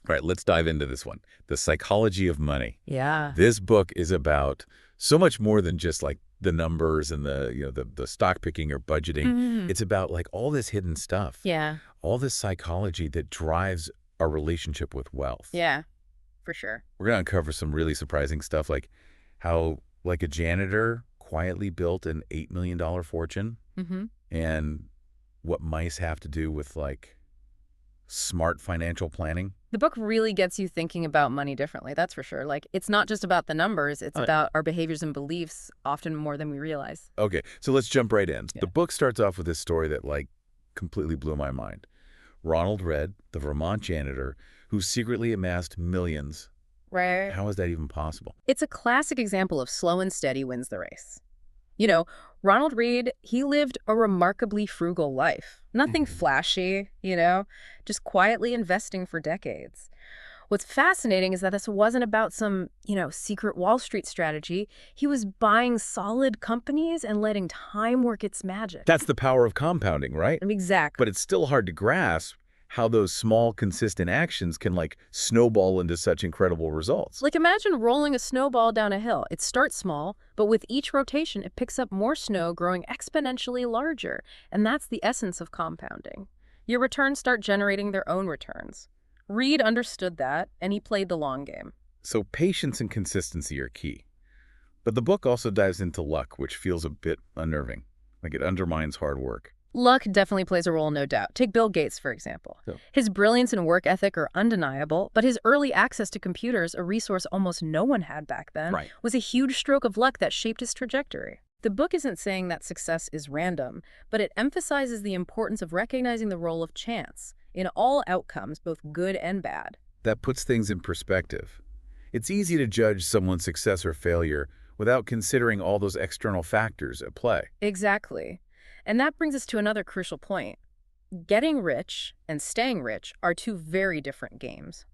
All right, let's dive into this one. The psychology of money. Yeah. This book is about so much more than just like the numbers and the stock picking or budgeting. It's about like all this hidden stuff. Yeah. All this psychology that drives our relationship with wealth. Yeah, for sure. We're going to uncover some really surprising stuff, like how like a janitor quietly built an $8 million fortune and what mice have to do with like smart financial planning. The book really gets you thinking about money differently, that's for sure. Like, it's not just about the numbers, it's about our behaviors and beliefs, often more than we realize. Okay, so let's jump right in. Yeah. The book starts off with this story that like completely blew my mind. Ronald Red, the Vermont janitor, who secretly amassed millions. Right. How is that even possible? It's a classic example of slow and steady wins the race. You know, Ronald Reed, he lived a remarkably frugal life. Nothing flashy, just quietly investing for decades. What's fascinating is that this wasn't about some, secret Wall Street strategy. He was buying solid companies and letting time work its magic. That's the power of compounding, right? Exactly. But it's still hard to grasp how those small, consistent actions can like snowball into such incredible results. Like, imagine rolling a snowball down a hill. It starts small, but with each rotation, it picks up more snow, growing exponentially larger. And that's the essence of compounding. Your returns start generating their own returns. Reed understood that, and he played the long game. So patience and consistency are key. But the book also dives into luck, which feels a bit unnerving. Like it undermines hard work. Luck definitely plays a role, no doubt. Take Bill Gates, for example. Yeah. His brilliance and work ethic are undeniable, but his early access to computers, a resource almost no one had back then, was a huge stroke of luck that shaped his trajectory. The book isn't saying that success is random, but it emphasizes the importance of recognizing the role of chance in all outcomes, both good and bad. That puts things in perspective. It's easy to judge someone's success or failure without considering all those external factors at play. Exactly. And that brings us to another crucial point. Getting rich and staying rich are two very different games.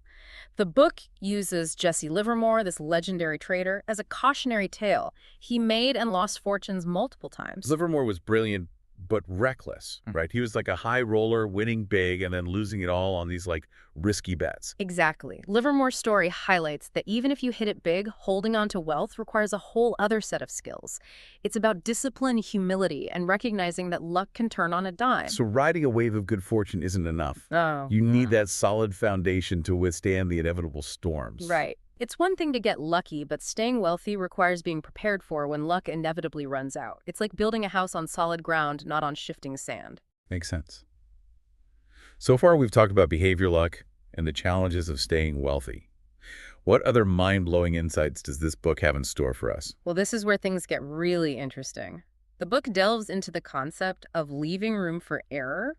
The book uses Jesse Livermore, this legendary trader, as a cautionary tale. He made and lost fortunes multiple times. Livermore was brilliant, but reckless, right? He was like a high roller, winning big, and then losing it all on these like risky bets. Exactly. Livermore's story highlights that even if you hit it big, holding on to wealth requires a whole other set of skills. It's about discipline, humility, and recognizing that luck can turn on a dime. So riding a wave of good fortune isn't enough. Oh. You need that solid foundation to withstand the inevitable storms. Right. It's one thing to get lucky, but staying wealthy requires being prepared for when luck inevitably runs out. It's like building a house on solid ground, not on shifting sand. Makes sense. So far, we've talked about behavior luck and the challenges of staying wealthy. What other mind-blowing insights does this book have in store for us? Well, this is where things get really interesting. The book delves into the concept of leaving room for error,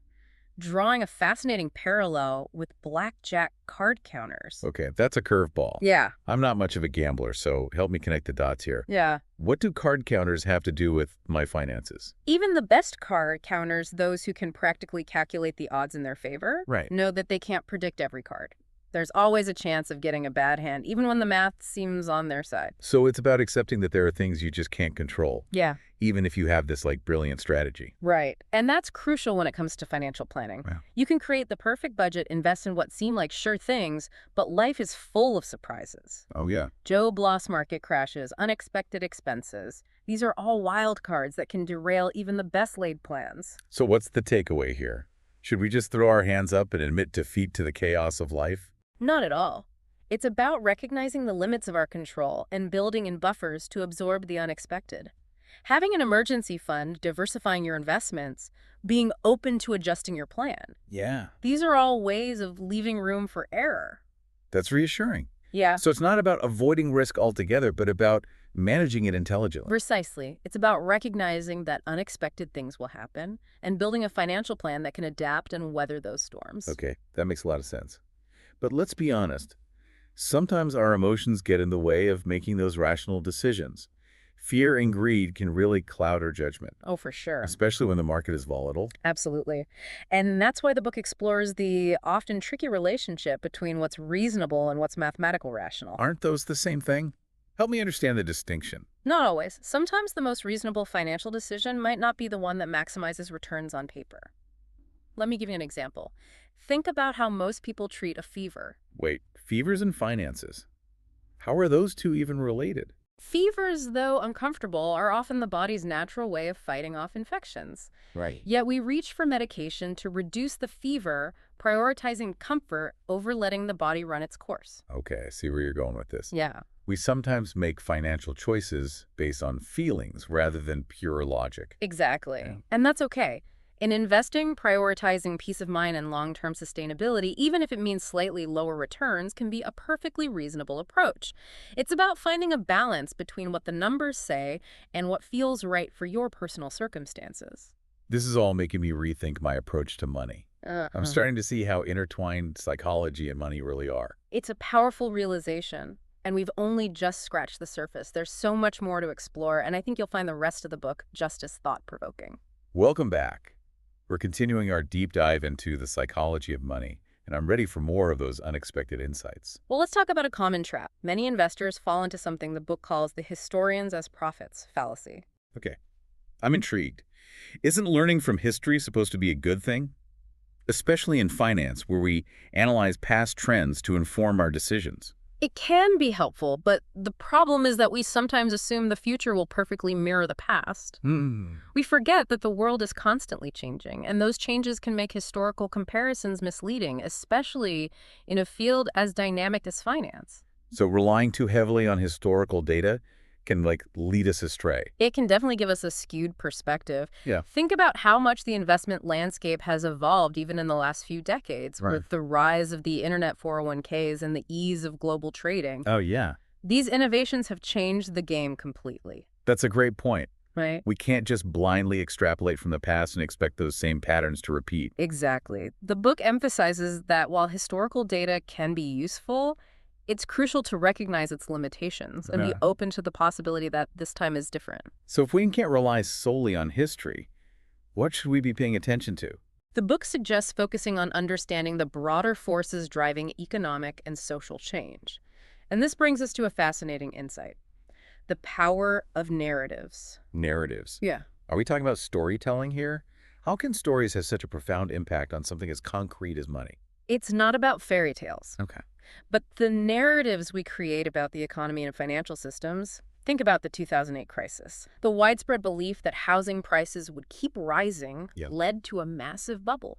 drawing a fascinating parallel with blackjack card counters. Okay, that's a curveball. Yeah. I'm not much of a gambler, so help me connect the dots here. Yeah. What do card counters have to do with my finances? Even the best card counters, those who can practically calculate the odds in their favor, know that they can't predict every card. There's always a chance of getting a bad hand, even when the math seems on their side. So it's about accepting that there are things you just can't control. Yeah. Even if you have this like brilliant strategy. Right. And that's crucial when it comes to financial planning. Wow. You can create the perfect budget, invest in what seem like sure things, but life is full of surprises. Oh, yeah. Job loss market crashes, unexpected expenses. These are all wild cards that can derail even the best laid plans. So what's the takeaway here? Should we just throw our hands up and admit defeat to the chaos of life? Not at all. It's about recognizing the limits of our control and building in buffers to absorb the unexpected. Having an emergency fund, diversifying your investments, being open to adjusting your plan. Yeah. These are all ways of leaving room for error. That's reassuring. Yeah. So it's not about avoiding risk altogether, but about managing it intelligently. Precisely. It's about recognizing that unexpected things will happen and building a financial plan that can adapt and weather those storms. Okay, that makes a lot of sense. But let's be honest. Sometimes our emotions get in the way of making those rational decisions. Fear and greed can really cloud our judgment. Oh, for sure. Especially when the market is volatile. Absolutely. And that's why the book explores the often tricky relationship between what's reasonable and what's mathematical rational. Aren't those the same thing? Help me understand the distinction. Not always. Sometimes the most reasonable financial decision might not be the one that maximizes returns on paper. Let me give you an example. Think about how most people treat a fever. Wait, fevers and finances. How are those two even related? Fevers, though uncomfortable, are often the body's natural way of fighting off infections. Right. Yet we reach for medication to reduce the fever, prioritizing comfort over letting the body run its course. Okay, I see where you're going with this. Yeah, We sometimes make financial choices based on feelings rather than pure logic. exactly. Yeah. And that's okay. In investing, prioritizing peace of mind and long-term sustainability, even if it means slightly lower returns, can be a perfectly reasonable approach. It's about finding a balance between what the numbers say and what feels right for your personal circumstances. This is all making me rethink my approach to money. I'm Uh-huh. starting to see how intertwined psychology and money really are. It's a powerful realization, and we've only just scratched the surface. There's so much more to explore, and I think you'll find the rest of the book just as thought-provoking. Welcome back. We're continuing our deep dive into the psychology of money, and I'm ready for more of those unexpected insights. Well, let's talk about a common trap. Many investors fall into something the book calls the historians as prophets fallacy. Okay, I'm intrigued. Isn't learning from history supposed to be a good thing? Especially in finance, where we analyze past trends to inform our decisions. It can be helpful, but the problem is that we sometimes assume the future will perfectly mirror the past. Hmm. We forget that the world is constantly changing, and those changes can make historical comparisons misleading, especially in a field as dynamic as finance. So relying too heavily on historical data can, lead us astray. It can definitely give us a skewed perspective. Yeah. Think about how much the investment landscape has evolved even in the last few decades, Right. with the rise of the internet 401ks and the ease of global trading. Oh, yeah. These innovations have changed the game completely, That's a great point. right? We can't just blindly extrapolate from the past and expect those same patterns to repeat. Exactly. The book emphasizes that while historical data can be useful, it's crucial to recognize its limitations and be Yeah. open to the possibility that this time is different. So if we can't rely solely on history, what should we be paying attention to? The book suggests focusing on understanding the broader forces driving economic and social change. And this brings us to a fascinating insight: the power of narratives. Narratives. Yeah. Are we talking about storytelling here? How can stories have such a profound impact on something as concrete as money? It's not about fairy tales, Okay. but the narratives we create about the economy and financial systems. Think about the 2008 crisis. The widespread belief that housing prices would keep rising Yep. led to a massive bubble.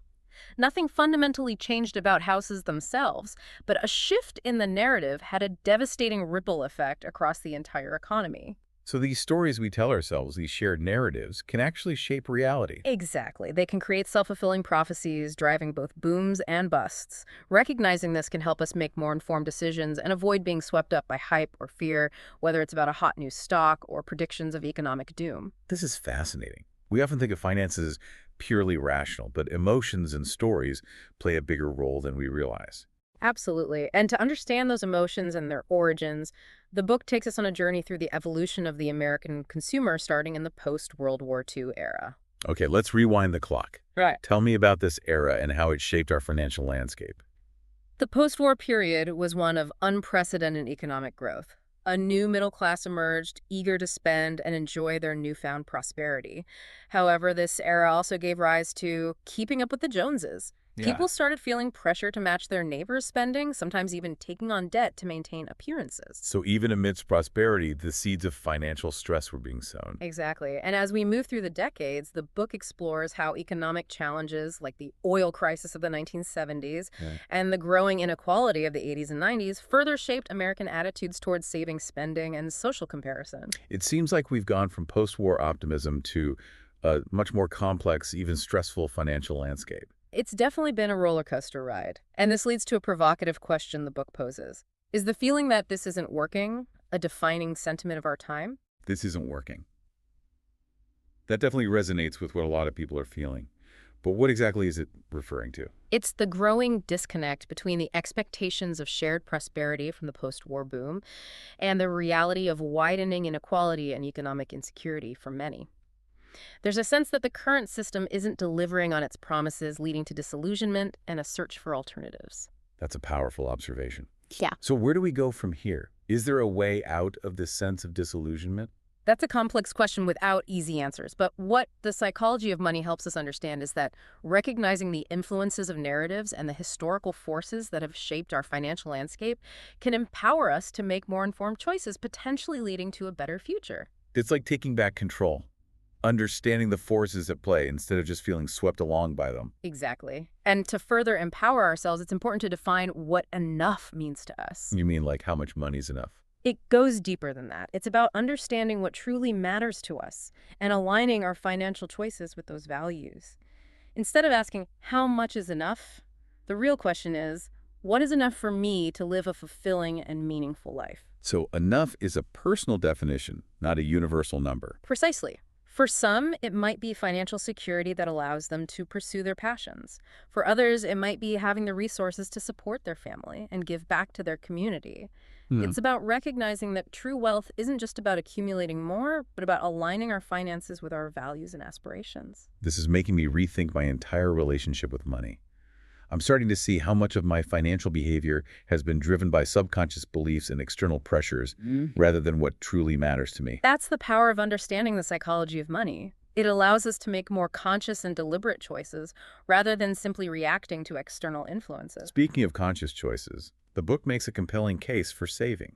Nothing fundamentally changed about houses themselves, but a shift in the narrative had a devastating ripple effect across the entire economy. So these stories we tell ourselves, these shared narratives, can actually shape reality. Exactly. They can create self-fulfilling prophecies, driving both booms and busts. Recognizing this can help us make more informed decisions and avoid being swept up by hype or fear, whether it's about a hot new stock or predictions of economic doom. This is fascinating. We often think of finance as purely rational, but emotions and stories play a bigger role than we realize. Absolutely. And to understand those emotions and their origins, the book takes us on a journey through the evolution of the American consumer starting in the post-World War II era. Okay, let's rewind the clock. Right. Tell me about this era and how it shaped our financial landscape. The post-war period was one of unprecedented economic growth. A new middle class emerged, eager to spend and enjoy their newfound prosperity. However, this era also gave rise to keeping up with the Joneses. People started feeling pressure to match their neighbors' spending, sometimes even taking on debt to maintain appearances. So even amidst prosperity, the seeds of financial stress were being sown. Exactly. And as we move through the decades, the book explores how economic challenges like the oil crisis of the 1970s Yeah. and the growing inequality of the 80s and 90s further shaped American attitudes towards saving, spending, and social comparison. It seems like we've gone from post-war optimism to a much more complex, even stressful financial landscape. It's definitely been a roller coaster ride. And this leads to a provocative question the book poses. Is the feeling that this isn't working a defining sentiment of our time? This isn't working. That definitely resonates with what a lot of people are feeling. But what exactly is it referring to? It's the growing disconnect between the expectations of shared prosperity from the post-war boom and the reality of widening inequality and economic insecurity for many. There's a sense that the current system isn't delivering on its promises, leading to disillusionment and a search for alternatives. That's a powerful observation. Yeah. So where do we go from here? Is there a way out of this sense of disillusionment? That's a complex question without easy answers. But what the psychology of money helps us understand is that recognizing the influences of narratives and the historical forces that have shaped our financial landscape can empower us to make more informed choices, potentially leading to a better future. It's like taking back control, understanding the forces at play instead of just feeling swept along by them. Exactly. And to further empower ourselves, it's important to define what enough means to us. You mean like how much money's enough? It goes deeper than that. It's about understanding what truly matters to us and aligning our financial choices with those values. Instead of asking, how much is enough? The real question is, what is enough for me to live a fulfilling and meaningful life? So enough is a personal definition, not a universal number. Precisely. For some, it might be financial security that allows them to pursue their passions. For others, it might be having the resources to support their family and give back to their community. It's about recognizing that true wealth isn't just about accumulating more, but about aligning our finances with our values and aspirations. This is making me rethink my entire relationship with money. I'm starting to see how much of my financial behavior has been driven by subconscious beliefs and external pressures rather than what truly matters to me. That's the power of understanding the psychology of money. It allows us to make more conscious and deliberate choices rather than simply reacting to external influences. Speaking of conscious choices, the book makes a compelling case for saving,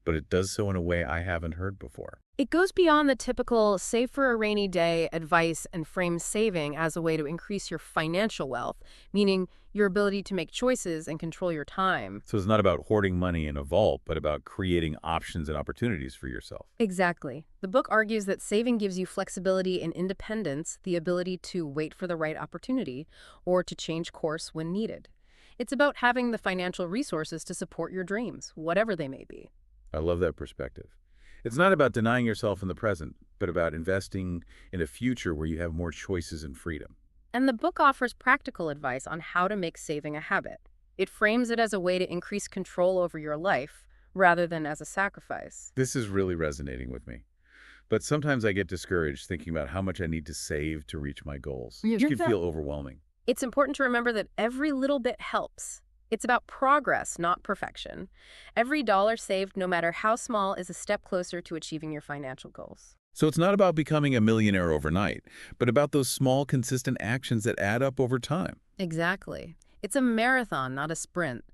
but it does so in a way I haven't heard before. It goes beyond the typical save for a rainy day advice and frames saving as a way to increase your financial wealth, meaning your ability to make choices and control your time. So it's not about hoarding money in a vault, but about creating options and opportunities for yourself. Exactly. The book argues that saving gives you flexibility and independence, the ability to wait for the right opportunity or to change course when needed. It's about having the financial resources to support your dreams, whatever they may be. I love that perspective. It's not about denying yourself in the present, but about investing in a future where you have more choices and freedom. And the book offers practical advice on how to make saving a habit. It frames it as a way to increase control over your life rather than as a sacrifice. This is really resonating with me. But sometimes I get discouraged thinking about how much I need to save to reach my goals. It can feel overwhelming. It's important to remember that every little bit helps. It's about progress, not perfection. Every dollar saved, no matter how small, is a step closer to achieving your financial goals. So it's not about becoming a millionaire overnight, but about those small, consistent actions that add up over time. Exactly. It's a marathon, not a sprint.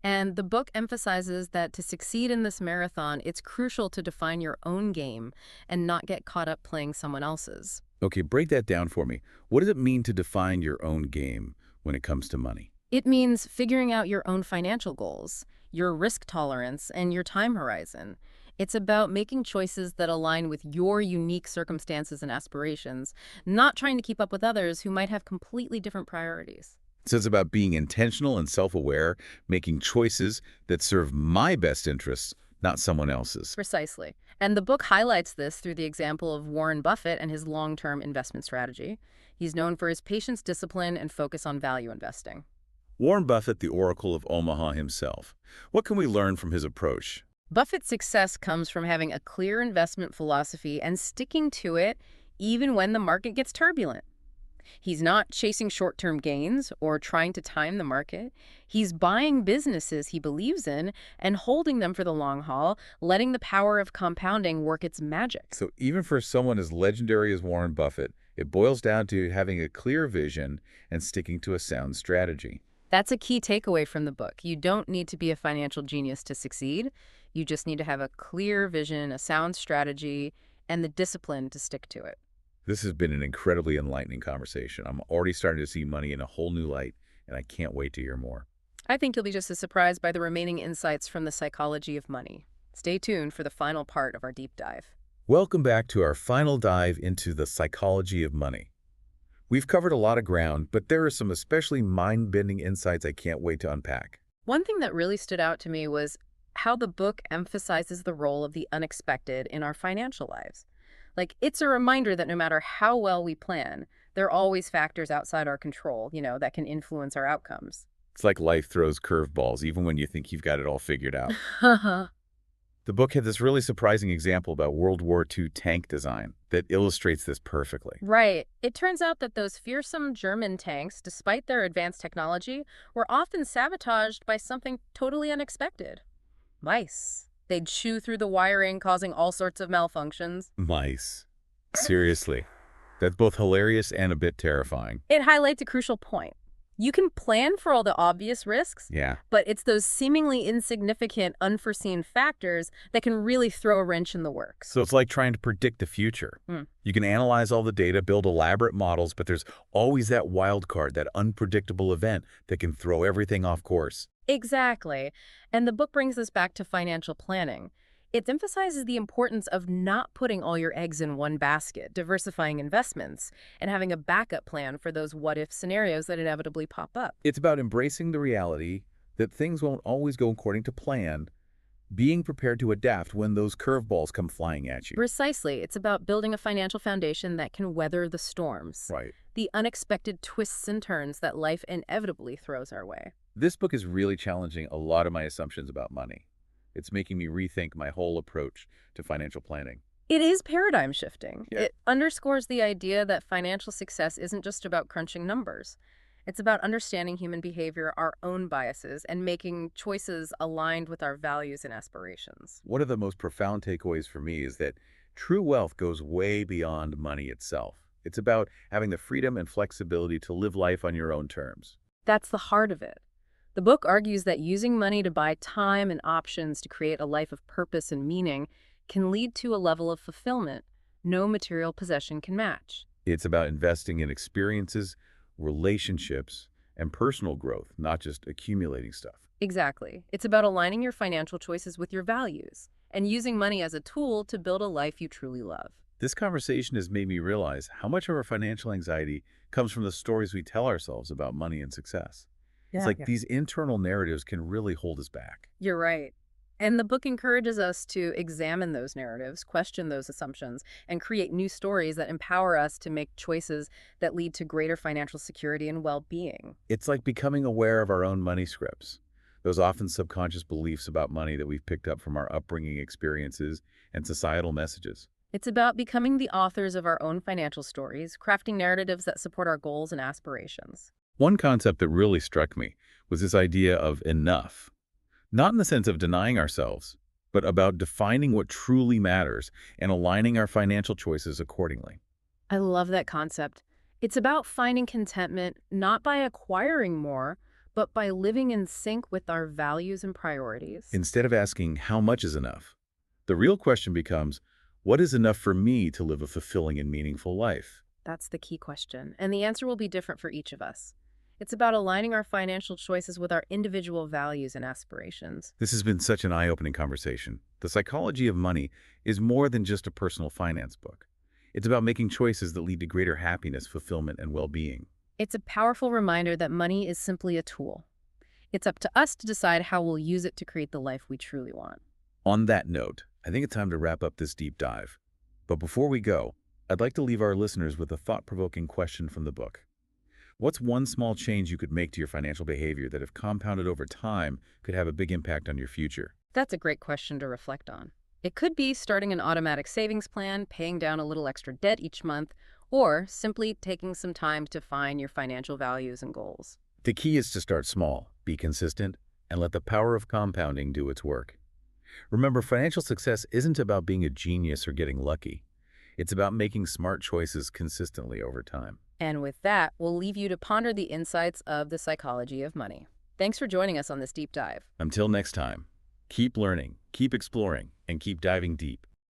And the book emphasizes that to succeed in this marathon, it's crucial to define your own game and not get caught up playing someone else's. Okay, break that down for me. What does it mean to define your own game when it comes to money? It means figuring out your own financial goals, your risk tolerance, and your time horizon. It's about making choices that align with your unique circumstances and aspirations, not trying to keep up with others who might have completely different priorities. So it's about being intentional and self-aware, making choices that serve my best interests, not someone else's. Precisely. And the book highlights this through the example of Warren Buffett and his long-term investment strategy. He's known for his patience, discipline, and focus on value investing. Warren Buffett, the Oracle of Omaha himself. What can we learn from his approach? Buffett's success comes from having a clear investment philosophy and sticking to it even when the market gets turbulent. He's not chasing short-term gains or trying to time the market. He's buying businesses he believes in and holding them for the long haul, letting the power of compounding work its magic. So even for someone as legendary as Warren Buffett, it boils down to having a clear vision and sticking to a sound strategy. That's a key takeaway from the book. You don't need to be a financial genius to succeed. You just need to have a clear vision, a sound strategy, and the discipline to stick to it. This has been an incredibly enlightening conversation. I'm already starting to see money in a whole new light, and I can't wait to hear more. I think you'll be just as surprised by the remaining insights from the psychology of money. Stay tuned for the final part of our deep dive. Welcome back to our final dive into the psychology of money. We've covered a lot of ground, but there are some especially mind-bending insights I can't wait to unpack. One thing that really stood out to me was how the book emphasizes the role of the unexpected in our financial lives. Like, it's a reminder that no matter how well we plan, there are always factors outside our control, that can influence our outcomes. It's like life throws curveballs, even when you think you've got it all figured out. The book had this really surprising example about World War II tank design that illustrates this perfectly. Right. It turns out that those fearsome German tanks, despite their advanced technology, were often sabotaged by something totally unexpected. Mice. They'd chew through the wiring, causing all sorts of malfunctions. Mice. Seriously. That's both hilarious and a bit terrifying. It highlights a crucial point. You can plan for all the obvious risks, Yeah. but it's those seemingly insignificant, unforeseen factors that can really throw a wrench in the works. So it's like trying to predict the future. You can analyze all the data, build elaborate models, but there's always that wild card, that unpredictable event that can throw everything off course. Exactly. And the book brings us back to financial planning. It emphasizes the importance of not putting all your eggs in one basket, diversifying investments, and having a backup plan for those what-if scenarios that inevitably pop up. It's about embracing the reality that things won't always go according to plan, being prepared to adapt when those curveballs come flying at you. Precisely. It's about building a financial foundation that can weather the storms, Right. the unexpected twists and turns that life inevitably throws our way. This book is really challenging a lot of my assumptions about money. It's making me rethink my whole approach to financial planning. It is paradigm shifting. Yeah. It underscores the idea that financial success isn't just about crunching numbers. It's about understanding human behavior, our own biases, and making choices aligned with our values and aspirations. One of the most profound takeaways for me is that true wealth goes way beyond money itself. It's about having the freedom and flexibility to live life on your own terms. That's the heart of it. The book argues that using money to buy time and options to create a life of purpose and meaning can lead to a level of fulfillment no material possession can match. It's about investing in experiences, relationships, and personal growth, not just accumulating stuff. Exactly. It's about aligning your financial choices with your values and using money as a tool to build a life you truly love. This conversation has made me realize how much of our financial anxiety comes from the stories we tell ourselves about money and success. It's like these internal narratives can really hold us back. You're right. And the book encourages us to examine those narratives, question those assumptions, and create new stories that empower us to make choices that lead to greater financial security and well-being. It's like becoming aware of our own money scripts, those often subconscious beliefs about money that we've picked up from our upbringing experiences and societal messages. It's about becoming the authors of our own financial stories, crafting narratives that support our goals and aspirations. One concept that really struck me was this idea of enough. Not in the sense of denying ourselves, but about defining what truly matters and aligning our financial choices accordingly. I love that concept. It's about finding contentment not by acquiring more, but by living in sync with our values and priorities. Instead of asking how much is enough, the real question becomes, what is enough for me to live a fulfilling and meaningful life? That's the key question, and the answer will be different for each of us. It's about aligning our financial choices with our individual values and aspirations. This has been such an eye-opening conversation. The Psychology of Money is more than just a personal finance book. It's about making choices that lead to greater happiness, fulfillment, and well-being. It's a powerful reminder that money is simply a tool. It's up to us to decide how we'll use it to create the life we truly want. On that note, I think it's time to wrap up this deep dive. But before we go, I'd like to leave our listeners with a thought-provoking question from the book. What's one small change you could make to your financial behavior that, if compounded over time, could have a big impact on your future? That's a great question to reflect on. It could be starting an automatic savings plan, paying down a little extra debt each month, or simply taking some time to define your financial values and goals. The key is to start small, be consistent, and let the power of compounding do its work. Remember, financial success isn't about being a genius or getting lucky. It's about making smart choices consistently over time. And with that, we'll leave you to ponder the insights of the psychology of money. Thanks for joining us on this deep dive. Until next time, keep learning, keep exploring, and keep diving deep.